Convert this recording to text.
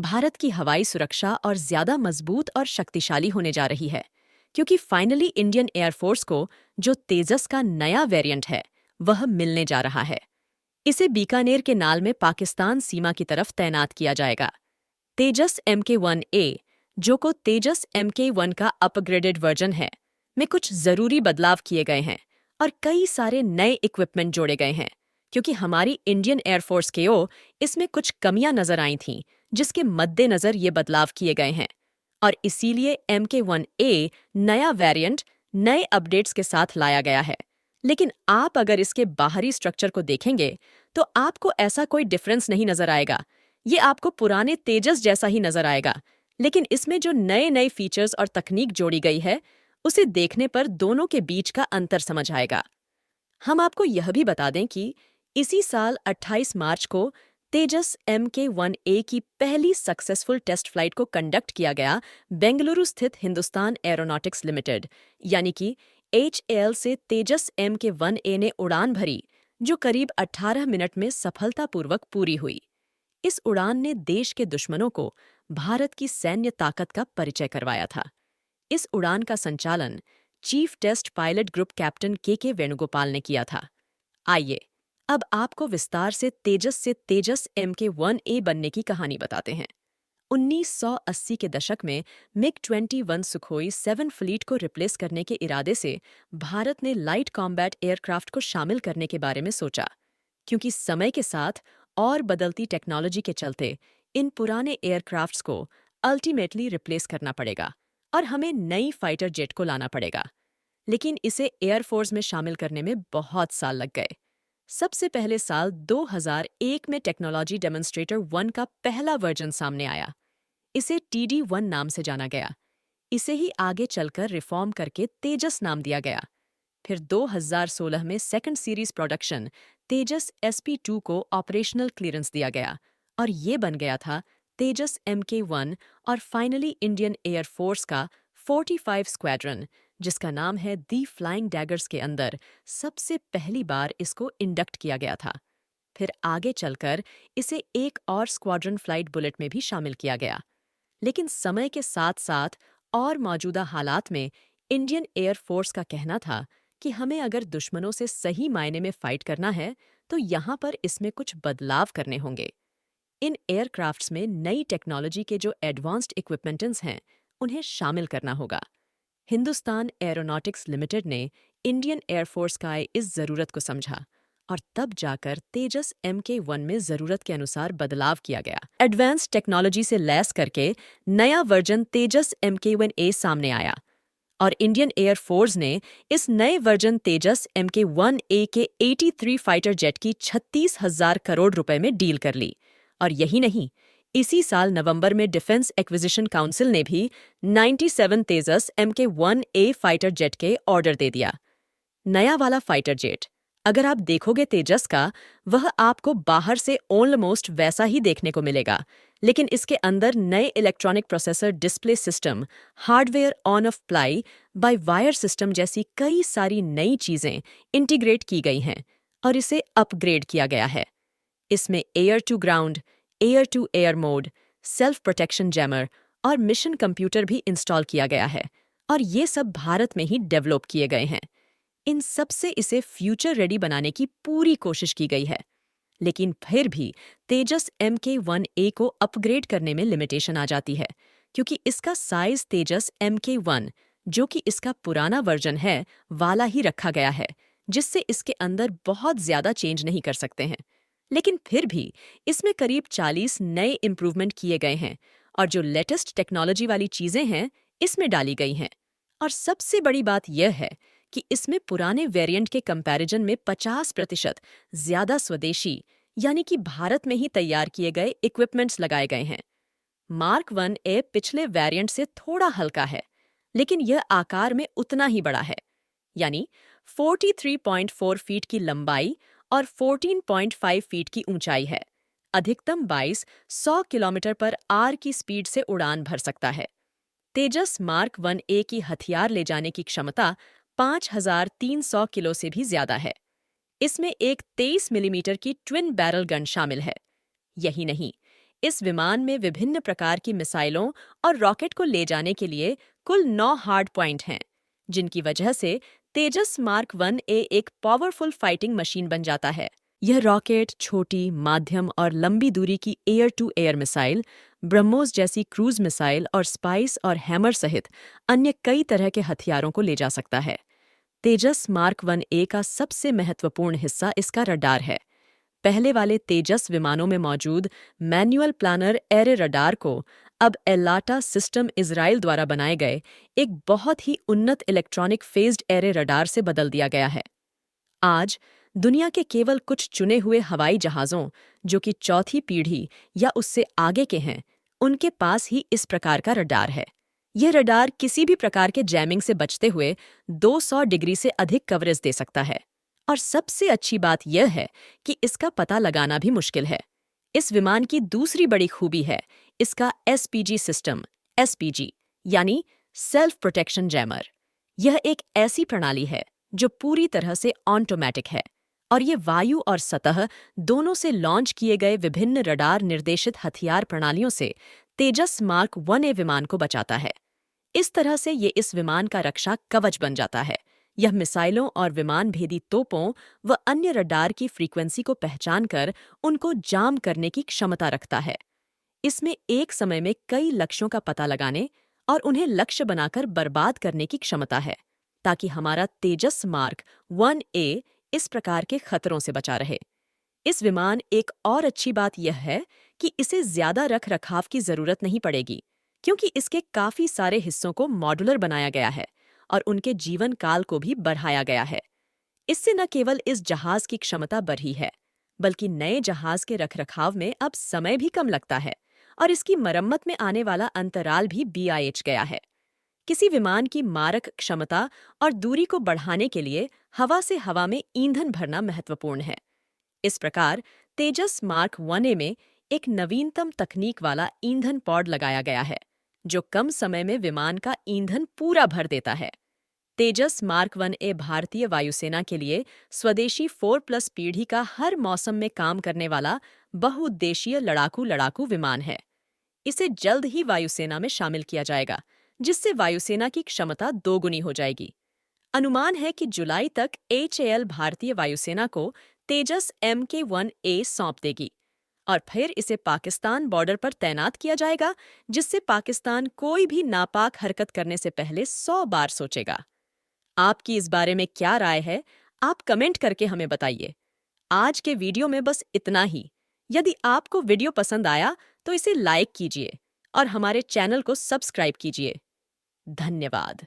भारत की हवाई सुरक्षा और ज्यादा मजबूत और शक्तिशाली होने जा रही है, क्योंकि फाइनली इंडियन एयरफोर्स को जो तेजस का नया वेरिएंट है वह मिलने जा रहा है। इसे बीकानेर के नाल में पाकिस्तान सीमा की तरफ तैनात किया जाएगा। तेजस MK1A, जो को तेजस MK1 का अपग्रेडेड वर्जन है, में कुछ जरूरी बदलाव किए गए हैं और कई सारे नए इक्विपमेंट जोड़े गए हैं, क्योंकि हमारी इंडियन एयरफोर्स के इसमें कुछ कमियां नजर आई थीं, जिसके मद्देनजर ये बदलाव किए गए हैं। और इसीलिए MK1A नया वेरिएंट नए अपडेट्स के साथ लाया गया है। लेकिन आप अगर इसके बाहरी स्ट्रक्चर को देखेंगे तो आपको ऐसा कोई डिफरेंस नहीं नजर आएगा। ये आपको पुराने तेजस जैसा ही नजर आएगा, लेकिन इसमें जो नए नए फीचर्स और तकनीक जोड़ी गई है, उसे देखने पर दोनों के बीच का अंतर समझ आएगा। हम आपको यह भी बता दें कि इसी साल 28 मार्च को तेजस MK1A की पहली सक्सेसफुल टेस्ट फ्लाइट को कंडक्ट किया गया बेंगलुरु स्थित हिंदुस्तान एरोनॉटिक्स लिमिटेड यानी कि HAL से तेजस MK1A ने उड़ान भरी, जो करीब 18 मिनट में सफलतापूर्वक पूरी हुई। इस उड़ान ने देश के दुश्मनों को भारत की सैन्य ताकत का परिचय करवाया था। इस उड़ान का संचालन chief test pilot group captain K Venugopal ने किया था। आइए अब आपको विस्तार से तेजस MK1A बनने की कहानी बताते हैं। 1980 के दशक में MiG-21 सुखोई 7 फ्लीट को रिप्लेस करने के इरादे से भारत ने लाइट कॉम्बैट एयरक्राफ्ट को शामिल करने के बारे में सोचा, क्योंकि समय के साथ और बदलती टेक्नोलॉजी के चलते इन पुराने एयरक्राफ्ट्स को अल्टीमेटली रिप्लेस करना पड़ेगा और हमें नई फाइटर जेट को लाना पड़ेगा। लेकिन इसे एयरफोर्स में शामिल करने में बहुत साल लग गए। सबसे पहले साल 2001 में टेक्नोलॉजी डेमोन्स्ट्रेटर 1 का पहला वर्जन सामने आया। इसे TD1 नाम से जाना गया। इसे ही आगे चलकर रिफॉर्म करके तेजस नाम दिया गया। फिर 2016 में सेकंड सीरीज प्रोडक्शन तेजस SP2 को ऑपरेशनल क्लियरेंस दिया गया और ये बन गया था तेजस MK1 और फाइनली इंडियन एयरफोर्स का 45 स्क्वाड्रन, जिसका नाम है दी फ्लाइंग डैगर्स के अंदर सबसे पहली बार इसको इंडक्ट किया गया था। फिर आगे चलकर इसे एक और स्क्वाड्रन फ्लाइट बुलेट में भी शामिल किया गया। लेकिन समय के साथ साथ और मौजूदा हालात में इंडियन एयरफोर्स का कहना था कि हमें अगर दुश्मनों से सही मायने में फाइट करना है तो यहाँ पर इसमें कुछ बदलाव करने होंगे। इन एयरक्राफ्ट्स में नई टेक्नोलॉजी के जो एडवांस्ड इक्विपमेंट्स हैं, उन्हें शामिल करना होगा। हिंदुस्तान एरोनॉटिक्स लिमिटेड ने इंडियन एयरफोर्स का इस ज़रूरत को समझा और तब जाकर तेजस MK1 में ज़रूरत के अनुसार बदलाव किया गया। एडवांस्ड टेक्नोलॉजी से लैस करके नया वर्जन तेजस MK1A सामने आया और इंडियन एयरफोर्स ने इस नए वर्जन तेजस MK1A के 83 फाइटर जेट की 36,000 करोड़ रुपए में डील कर ली। और यही नहीं, इसी साल नवंबर में डिफेंस एक्विजिशन काउंसिल ने भी 97 तेजस MK1A फाइटर जेट के ऑर्डर दे दिया। नया वाला फाइटर जेट, अगर आप देखोगे तेजस का, वह आपको बाहर से ऑलमोस्ट वैसा ही देखने को मिलेगा, लेकिन इसके अंदर नए electronic processor display system, hardware on off fly by wire system जैसी कई सारी नई चीजें इंटीग्रेट की गई हैं और इसे अपग्रेड किया गया है। इसमें air to ground, air to air mode, self protection jammer और मिशन कंप्यूटर भी इंस्टॉल किया गया है और ये सब भारत में ही डेवलप किए गए हैं। इन सब से इसे फ्यूचर रेडी बनाने की पूरी कोशिश की गई है। लेकिन फिर भी तेजस MK1A को अपग्रेड करने में लिमिटेशन आ जाती है, क्योंकि इसका साइज तेजस MK1, जो कि इसका पुराना वर्जन है, वाला ही रखा गया है, जिससे इसके अंदर बहुत ज्यादा चेंज नहीं कर सकते हैं। लेकिन फिर भी इसमें करीब 40 नए इम्प्रूवमेंट किए गए हैं और जो लेटेस्ट टेक्नोलॉजी वाली चीजें हैं, इसमें डाली गई हैं। और सबसे बड़ी बात यह है कि इसमें पुराने वेरिएंट के कंपैरिजन में 50% ज्यादा स्वदेशी यानी कि भारत में ही तैयार किए गए इक्विपमेंट्स लगाए गए हैं। मार्क 1A पिछले वेरिएंट से थोड़ा हल्का है, लेकिन यह आकार में उतना ही बड़ा है, यानी 43.4 फीट की लंबाई और 14.5 फीट की ऊंचाई है। अधिकतम 100 किलोमीटर पर आर की स्पीड से उड़ान भर सकता है। तेजस मार्क 1A की हथियार ले जाने की क्षमता 5,300 किलो से भी ज्यादा है। इसमें एक 23 मिलीमीटर की ट्विन बैरल गन शामिल है। यही नहीं, इस विमान में विभिन्न प्रकार की मिसाइलों और रॉकेट को ले जाने के लिए कुल 9 हार्ड पॉइंट हैं, जिनकी वजह से तेजस मार्क 1A एक पावरफुल फाइटिंग मशीन बन जाता है। यह रॉकेट छोटी, माध्यम और लंबी दूरी की air to air missile, BrahMos जैसी क्रूज मिसाइल और स्पाइस और हैमर सहित अन्य कई तरह के हथियारों को ले जा सकता है। तेजस मार्क 1A का सबसे महत्वपूर्ण हिस्सा इसका रडार है। पहले वाले तेजस विमानों में मौजूद मैन्युअल प्लानर एरे रडार को अब एलाटा सिस्टम इजराइल द्वारा बनाए गए एक बहुत ही उन्नत इलेक्ट्रॉनिक फेज्ड एरे रडार से बदल दिया गया है। आज दुनिया के केवल कुछ चुने हुए हवाई जहाज़ों, जो कि चौथी पीढ़ी या उससे आगे के हैं, उनके पास ही इस प्रकार का रडार है। यह रडार किसी भी प्रकार के जैमिंग से बचते हुए 200 डिग्री से अधिक कवरेज दे सकता है। और सबसे अच्छी बात यह है कि इसका पता लगाना भी मुश्किल है। इस विमान की दूसरी बड़ी खूबी है इसका एसपीजी सिस्टम, एसपीजी यानी सेल्फ प्रोटेक्शन जैमर। यह एक ऐसी प्रणाली है जो पूरी तरह से ऑटोमेटिक है और ये वायु और सतह दोनों से लॉन्च किए गए विभिन्न रडार निर्देशित हथियार प्रणालियों से तेजस मार्क 1A विमान को बचाता है। इस तरह से ये इस विमान का रक्षा कवच बन जाता है। यह मिसाइलों और विमान भेदी तोपों व अन्य रडार की फ्रीक्वेंसी को पहचान कर उनको जाम करने की क्षमता रखता है। इसमें एक समय में कई लक्ष्यों का पता लगाने और उन्हें लक्ष्य बनाकर बर्बाद करने की क्षमता है, ताकि हमारा तेजस मार्क 1A इस प्रकार के खतरों से बचा रहे। इस विमान एक और अच्छी बात यह है कि इसे ज्यादा रख रखाव की जरूरत नहीं पड़ेगी, क्योंकि इसके काफी सारे हिस्सों को मॉड्यूलर बनाया गया है और उनके जीवन काल को भी बढ़ाया गया है। इससे न केवल इस जहाज की क्षमता बढ़ी है, बल्कि नए जहाज के रखरखाव में अब समय भी कम लगता है और इसकी मरम्मत में आने वाला अंतराल भी BIH गया है। किसी विमान की मारक क्षमता और दूरी को बढ़ाने के लिए हवा से हवा में ईंधन भरना महत्वपूर्ण है। इस प्रकार तेजस मार्क 1A में एक नवीनतम तकनीक वाला ईंधन पॉड लगाया गया है, जो कम समय में विमान का ईंधन पूरा भर देता है। तेजस मार्क 1A भारतीय वायुसेना के लिए स्वदेशी 4+ पीढ़ी का हर मौसम में काम करने वाला बहुउद्देशीय लड़ाकू विमान है। इसे जल्द ही वायुसेना में शामिल किया जाएगा, जिससे वायुसेना की क्षमता दोगुनी हो जाएगी। अनुमान है कि जुलाई तक HAL भारतीय वायुसेना को तेजस MK1A सौंप देगी और फिर इसे पाकिस्तान बॉर्डर पर तैनात किया जाएगा, जिससे पाकिस्तान कोई भी नापाक हरकत करने से पहले 100 बार सोचेगा। आपकी इस बारे में क्या राय है? आप कमेंट करके हमें बताइए। आज के वीडियो में बस इतना ही। यदि आपको वीडियो पसंद आया तो इसे लाइक कीजिए और हमारे चैनल को सब्सक्राइब कीजिए। धन्यवाद।